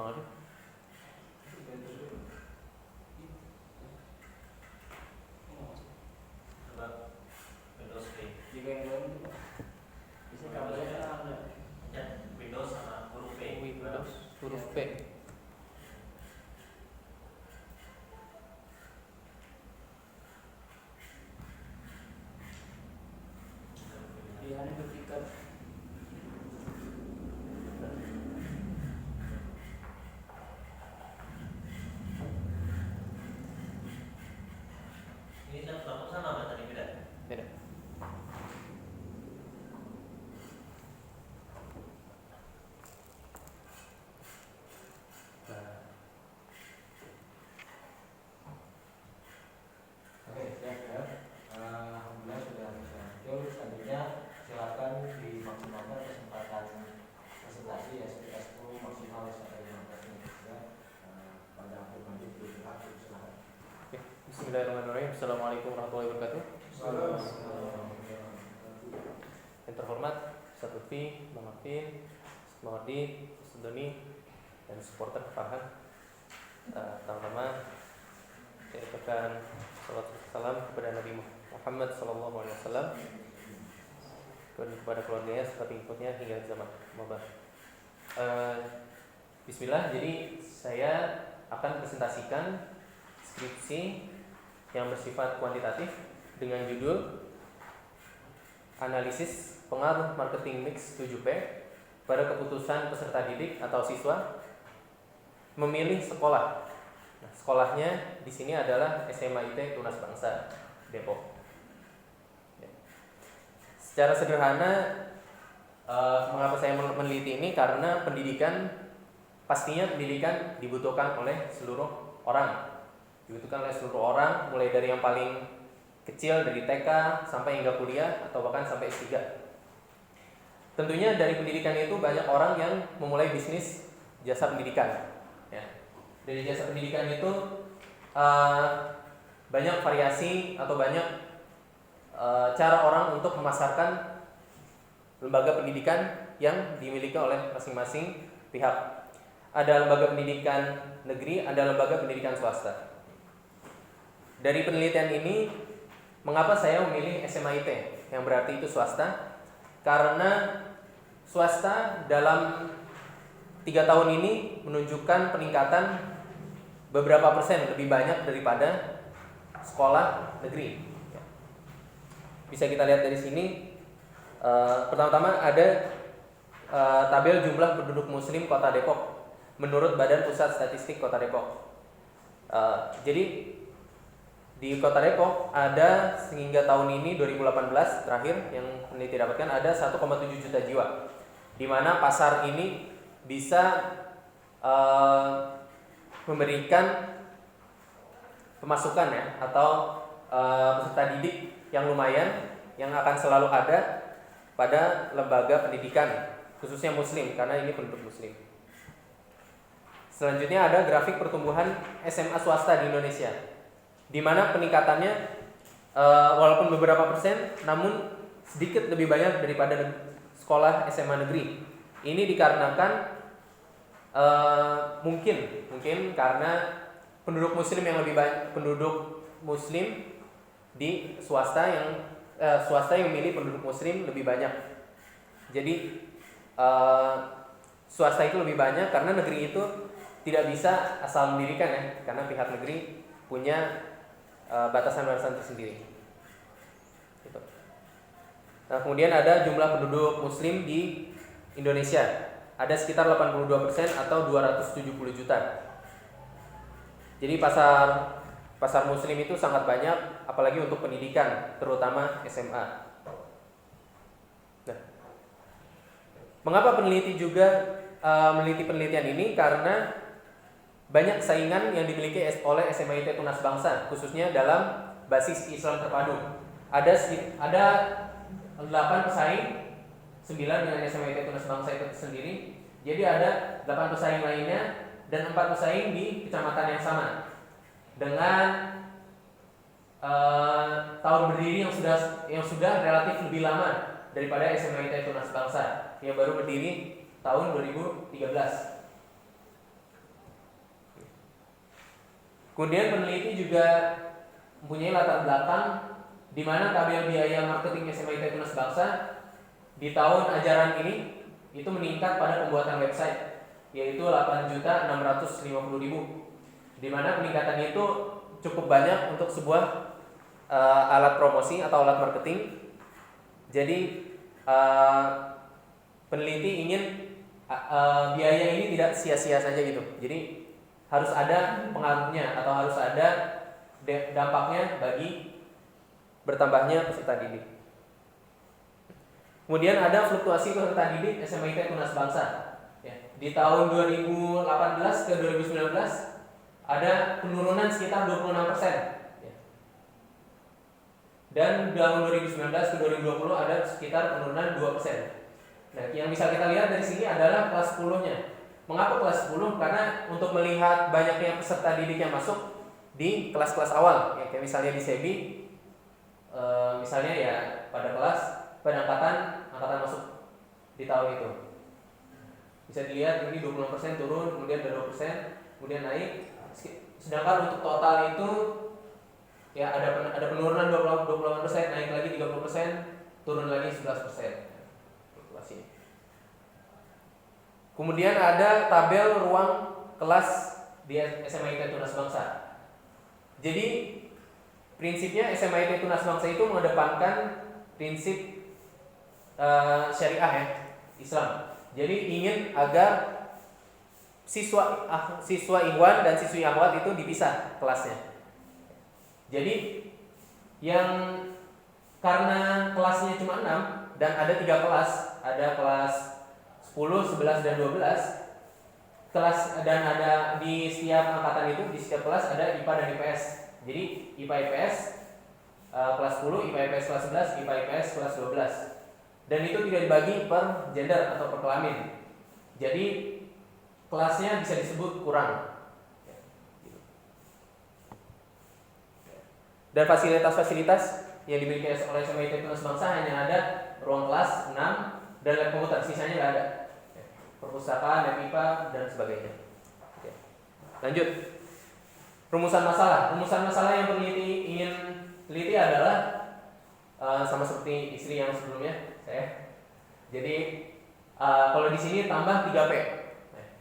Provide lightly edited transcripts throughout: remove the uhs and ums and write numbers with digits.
Bang Arif? Windows P. Jika yang lain itu bisa gambarnya ada. Ya, Windows sama huruf P. Windows huruf P. Pilihannya bertikat. Ini sama nggak tadi beda? Beda. Oke, siap ya. Alhamdulillah sudah bisa muncul. Selanjutnya silakan dimaksimalkan kesempatan presentasi ya, sekitar 10 maksimal sampai 15 menit ya. Pada Abdul Majid silakan. Oke. Bismillahirrahmanirrahim. Assalamualaikum warahmatullahi wabarakatuh. Yang terhormat Ustaz Lutfi, Bang Afin, Bang Ardi, Ustaz Doni, dan supporter Farhan. Pertama-tama saya ucapkan salawat dan salam kepada Nabi Muhammad SAW, kepada keluarganya serta pengikutnya hingga zaman Muhammad. Bismillah. Jadi saya akan presentasikan skripsi yang bersifat kuantitatif dengan judul Analisis Pengaruh Marketing Mix 7P pada keputusan peserta didik atau siswa memilih sekolah. Nah, sekolahnya di sini adalah SMA IT Tunas Bangsa Depok. Ya. Secara sederhana, mengapa saya meneliti ini? Karena pastinya pendidikan dibutuhkan oleh seluruh orang. Dibutuhkan oleh seluruh orang, mulai dari yang paling kecil dari TK sampai hingga kuliah atau bahkan sampai S3. Tentunya dari pendidikan itu banyak orang yang memulai bisnis jasa pendidikan. Ya. Dari jasa pendidikan itu banyak variasi atau banyak cara orang untuk memasarkan lembaga pendidikan yang dimiliki oleh masing-masing pihak. Ada lembaga pendidikan negeri, ada lembaga pendidikan swasta. Dari penelitian ini, mengapa saya memilih SMA IT yang berarti itu swasta? Karena swasta dalam 3 tahun ini menunjukkan peningkatan beberapa persen lebih banyak daripada sekolah negeri. Bisa kita lihat dari sini. Pertama-tama ada tabel jumlah penduduk muslim Kota Depok menurut Badan Pusat Statistik Kota Depok. Jadi di Kota Depok ada sehingga tahun ini 2018 terakhir yang peneliti dapatkan ada 1,7 juta jiwa, di mana pasar ini bisa memberikan pemasukan ya atau peserta didik yang lumayan yang akan selalu ada pada lembaga pendidikan khususnya muslim karena ini penduduk muslim. Selanjutnya ada grafik pertumbuhan SMA swasta di Indonesia, di mana peningkatannya walaupun beberapa persen namun sedikit lebih banyak daripada sekolah SMA negeri. Ini dikarenakan mungkin karena penduduk muslim yang lebih banyak, penduduk muslim di swasta yang memilih penduduk muslim lebih banyak. Jadi swasta itu lebih banyak karena negeri itu tidak bisa asal mendirikan ya, karena pihak negeri punya batasan-batasan tersendiri. Gitu. Nah, kemudian ada jumlah penduduk muslim di Indonesia. Ada sekitar 82% atau 270 juta. Jadi pasar muslim itu sangat banyak, apalagi untuk pendidikan, terutama SMA. Nah, mengapa peneliti juga meneliti penelitian ini? Karena banyak saingan yang dimiliki oleh SMA IT Tunas Bangsa, khususnya dalam basis Islam terpadu. Ada 8 pesaing, 9 dengan SMA IT Tunas Bangsa itu sendiri. Jadi ada 8 pesaing lainnya dan 4 pesaing di kecamatan yang sama dengan tahun berdiri yang sudah relatif lebih lama daripada SMA IT Tunas Bangsa yang baru berdiri tahun 2013. Kemudian peneliti juga mempunyai latar belakang di mana tabel biaya marketing SMIT Tunas Bangsa di tahun ajaran ini itu meningkat pada pembuatan website, yaitu 8.650.000, di mana peningkatan itu cukup banyak untuk sebuah alat promosi atau alat marketing. Jadi peneliti ingin biaya ini tidak sia-sia saja gitu. Jadi harus ada pengaruhnya atau harus ada dampaknya bagi bertambahnya peserta didik. Kemudian ada fluktuasi peserta didik SMIT Tunas Bangsa. Ya, di tahun 2018 ke 2019 ada penurunan sekitar 26%. Ya. Dan tahun 2019 ke 2020 ada sekitar penurunan 2%. Nah, yang bisa kita lihat dari sini adalah kelas 10-nya. Mengapa kelas 10? Karena untuk melihat banyaknya peserta didik yang masuk di kelas-kelas awal, ya, kayak misalnya di SEBI, misalnya ya pada angkatan masuk di tahun itu. Bisa dilihat ini 26% turun, kemudian ada 2%, kemudian naik. Sedangkan untuk total itu ya ada penurunan 28%, naik lagi 30%, turun lagi 11%. Kemudian ada tabel ruang kelas di SMIT Tunas Bangsa. Jadi prinsipnya SMIT Tunas Bangsa itu mengedepankan prinsip syariah ya, Islam. Jadi ingin agar siswa Ikhwan dan siswi Akhwat itu dipisah kelasnya. Jadi yang karena kelasnya cuma 6 dan ada 3 kelas, ada kelas 10, 11 dan 12 kelas, dan ada di setiap angkatan itu, di setiap kelas ada IPA dan IPS. Jadi IPA IPS kelas 10, IPA IPS kelas 11, IPA IPS kelas 12. Dan itu tidak dibagi per gender atau per kelamin. Jadi kelasnya bisa disebut kurang. Dan fasilitas-fasilitas yang dimiliki oleh SMIT Tunas Bangsa hanya ada ruang kelas 6 dan lab komputer, sisanya nggak ada. Perpustakaan, lab IPA dan sebagainya. Oke. Lanjut. Rumusan masalah yang peneliti ingin teliti adalah sama seperti istri yang sebelumnya saya. Jadi kalau di sini tambah 3P.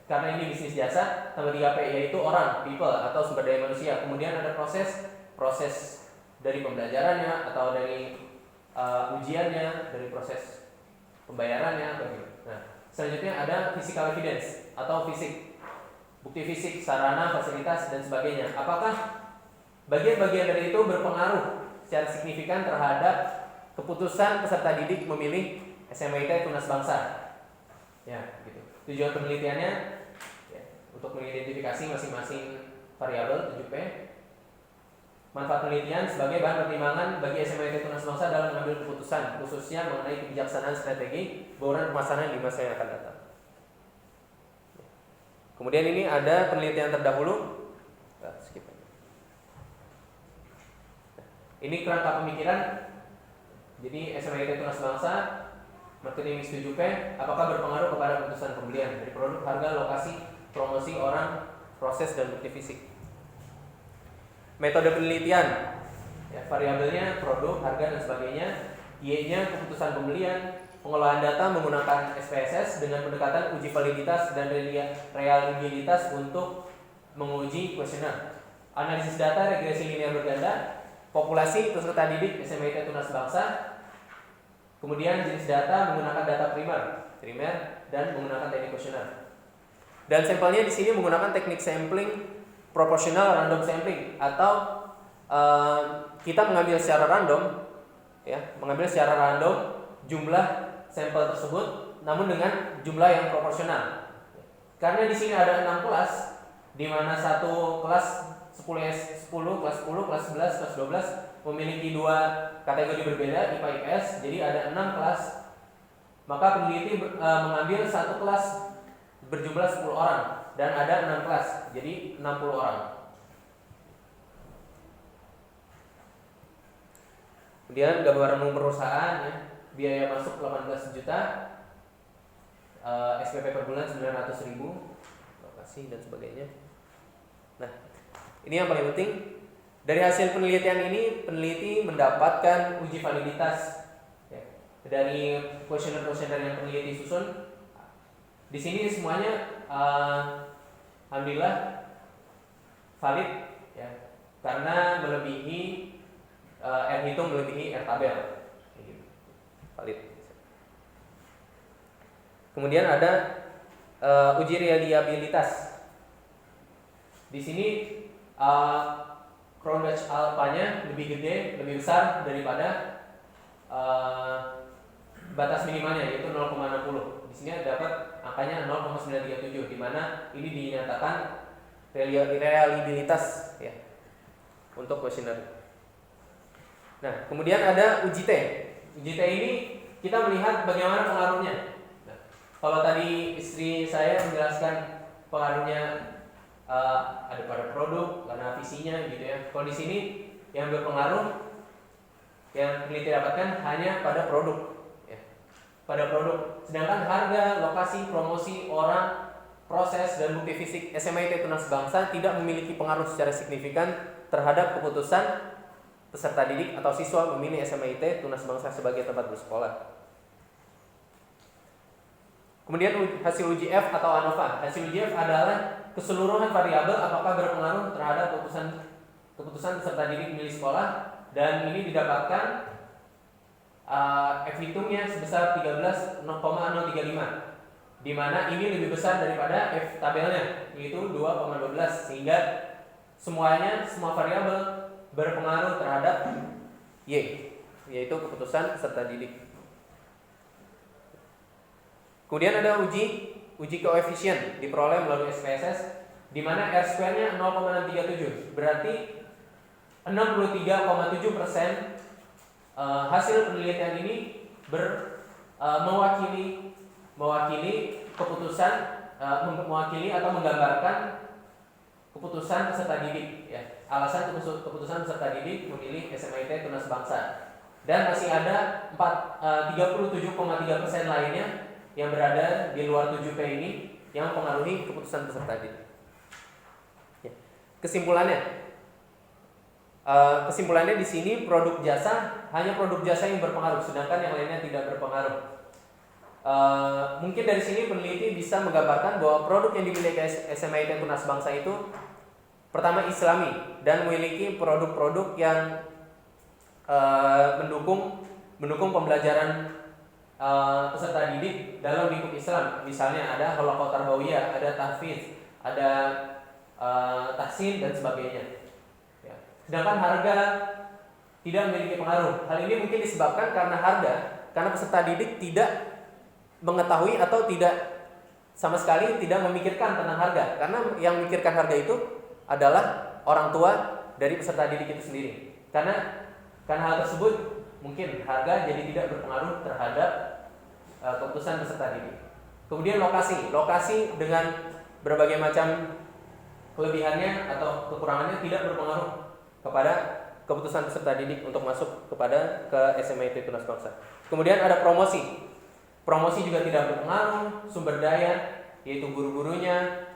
Karena ini bisnis jasa, tambah 3P yaitu orang, people atau sumber daya manusia. Kemudian ada proses dari pembelajarannya atau dari ujiannya, dari proses pembayarannya atau gitu. Nah, selanjutnya ada physical evidence atau fisik, bukti fisik, sarana, fasilitas dan sebagainya. Apakah bagian-bagian dari itu berpengaruh secara signifikan terhadap keputusan peserta didik memilih SMIT Tunas Bangsa? Ya, gitu. Tujuan penelitiannya ya, untuk mengidentifikasi masing-masing variabel 7P. Manfaat penelitian sebagai bahan pertimbangan bagi SMIT Tunas Bangsa dalam mengambil keputusan, khususnya mengenai kebijaksanaan strategi bauran pemasaran di masa yang akan datang. Kemudian ini ada penelitian terdahulu. Skip. Ini kerangka pemikiran. Jadi SMIT Tunas Bangsa marketing mix 7P apakah berpengaruh kepada keputusan pembelian dari produk, harga, lokasi, promosi, orang, proses dan bukti fisik. Metode penelitian, ya, variabelnya produk, harga dan sebagainya. Y-nya keputusan pembelian. Pengolahan data menggunakan SPSS dengan pendekatan uji validitas dan reliabilitas untuk menguji kuesioner. Analisis data regresi linear berganda. Populasi peserta didik SMIT Tunas Bangsa. Kemudian jenis data menggunakan data primer dan menggunakan teknik kuesioner. Dan sampelnya di sini menggunakan teknik sampling proporsional random sampling atau kita mengambil secara random, ya, mengambil secara random jumlah sampel tersebut, namun dengan jumlah yang proporsional. Karena di sini ada 6 kelas, di mana satu kelas 10, kelas 10, kelas 11, kelas 12 memiliki 2 kategori berbeda IPA IPS, jadi ada 6 kelas. Maka peneliti mengambil satu kelas berjumlah 10 orang. Dan ada 6 kelas, jadi 60 orang. Kemudian gambaran umum perusahaan, ya, biaya masuk 18 juta, SPP per bulan 900.000, lokasi dan sebagainya. Nah, Ini yang paling penting. Dari hasil penelitian ini, peneliti mendapatkan uji validitas ya, dari kuesioner-kuesioner yang peneliti susun. Di sini semuanya alhamdulillah valid ya, karena melebihi R hitung melebihi R tabel. Valid. Kemudian ada uji reliabilitas. Di sini Cronbach alpha-nya lebih gede, lebih besar daripada batas minimalnya yaitu 0,60. Di sini dapat angkanya 0,937 di mana ini dinyatakan reliabilitas ya untuk kuesioner. Nah, kemudian ada uji T. Uji T ini kita melihat bagaimana pengaruhnya. Nah, kalau tadi istri saya menjelaskan pengaruhnya ada pada produk karena visinya gitu ya. Kalau di sini yang berpengaruh yang peneliti dapatkan hanya pada produk ya. Pada produk. Sedangkan harga, lokasi, promosi, orang, proses dan bukti fisik SMIT Tunas Bangsa tidak memiliki pengaruh secara signifikan terhadap keputusan peserta didik atau siswa memilih SMIT Tunas Bangsa sebagai tempat bersekolah. Kemudian hasil uji F atau ANOVA. Hasil uji F adalah keseluruhan variabel apakah berpengaruh terhadap keputusan peserta didik memilih sekolah, dan ini didapatkan F hitungnya sebesar 13,035, di mana ini lebih besar daripada F tabelnya yaitu 2,12, sehingga semua variabel berpengaruh terhadap Y, yaitu keputusan peserta didik. Kemudian ada uji koefisien diperoleh melalui SPSS, di mana R square-nya 0,637, berarti 63,7% hasil penelitian ini mewakili keputusan, mewakili atau menggambarkan keputusan peserta didik ya. Alasan keputusan peserta didik memilih SMIT Tunas Bangsa, dan masih ada 37,3% lainnya yang berada di luar 7P ini yang mempengaruhi keputusan peserta didik ya. Kesimpulannya di sini hanya produk jasa yang berpengaruh, sedangkan yang lainnya tidak berpengaruh. Mungkin dari sini peneliti bisa menggambarkan bahwa produk yang dimiliki SMIT Tunas Bangsa itu pertama Islami dan memiliki produk-produk yang mendukung pembelajaran peserta didik dalam lingkup Islam. Misalnya ada Halakoh Tarbawiyah, ada tahfiz, ada tahsin dan sebagainya. Sedangkan harga tidak memiliki pengaruh. Hal ini mungkin disebabkan karena peserta didik tidak mengetahui atau sama sekali tidak memikirkan tentang harga. Karena yang memikirkan harga itu adalah orang tua dari peserta didik itu sendiri. Karena hal tersebut mungkin harga jadi tidak berpengaruh terhadap keputusan peserta didik. Kemudian lokasi dengan berbagai macam kelebihannya atau kekurangannya tidak berpengaruh kepada keputusan peserta didik untuk masuk ke SMIT Tunas Bangsa. Kemudian ada promosi juga tidak berpengaruh. Sumber daya yaitu guru-gurunya,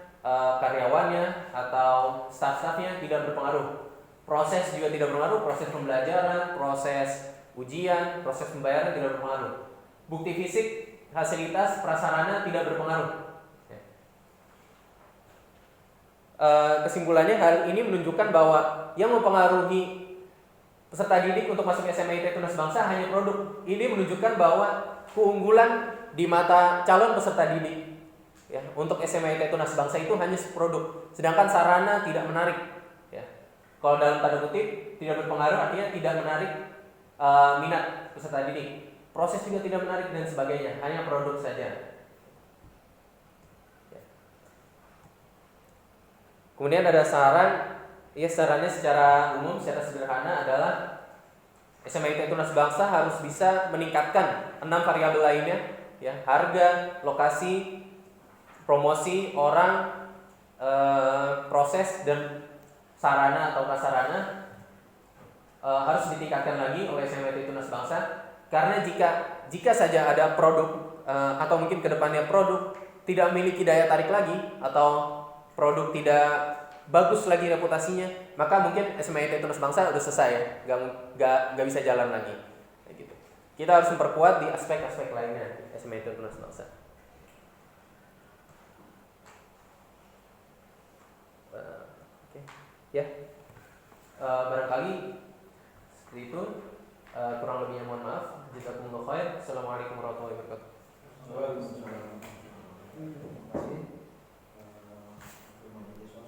karyawannya atau staf-stafnya tidak berpengaruh. Proses juga tidak berpengaruh. Proses pembelajaran, proses ujian, proses pembayaran tidak berpengaruh. Bukti fisik, fasilitas, prasarana tidak berpengaruh. Kesimpulannya hal ini menunjukkan bahwa yang mempengaruhi peserta didik untuk masuk SMIT Tunas Bangsa hanya produk. Ini menunjukkan bahwa keunggulan di mata calon peserta didik ya, untuk SMIT Tunas Bangsa itu hanya produk, sedangkan sarana tidak menarik ya. Kalau dalam tanda kutip tidak berpengaruh artinya tidak menarik minat peserta didik. Proses juga tidak menarik dan sebagainya, hanya produk saja. Kemudian ada sarannya secara umum, secara sederhana adalah SMIT Tunas Bangsa harus bisa meningkatkan 6 variabel lainnya, ya, harga, lokasi, promosi, orang, proses dan sarana atau prasarana harus ditingkatkan lagi oleh SMIT Tunas Bangsa. Karena jika saja ada produk atau mungkin kedepannya produk tidak memiliki daya tarik lagi atau produk tidak bagus lagi reputasinya, maka mungkin SMA IT Tunas Bangsa udah selesai ya, nggak bisa jalan lagi. Kayak gitu. Kita harus memperkuat di aspek-aspek lainnya SMA IT Tunas Bangsa. Oke. Ya, barangkali seperti itu. Kurang lebihnya mohon maaf. Jazakumullah khair. Assalamualaikum warahmatullahi wabarakatuh. Terima kasih.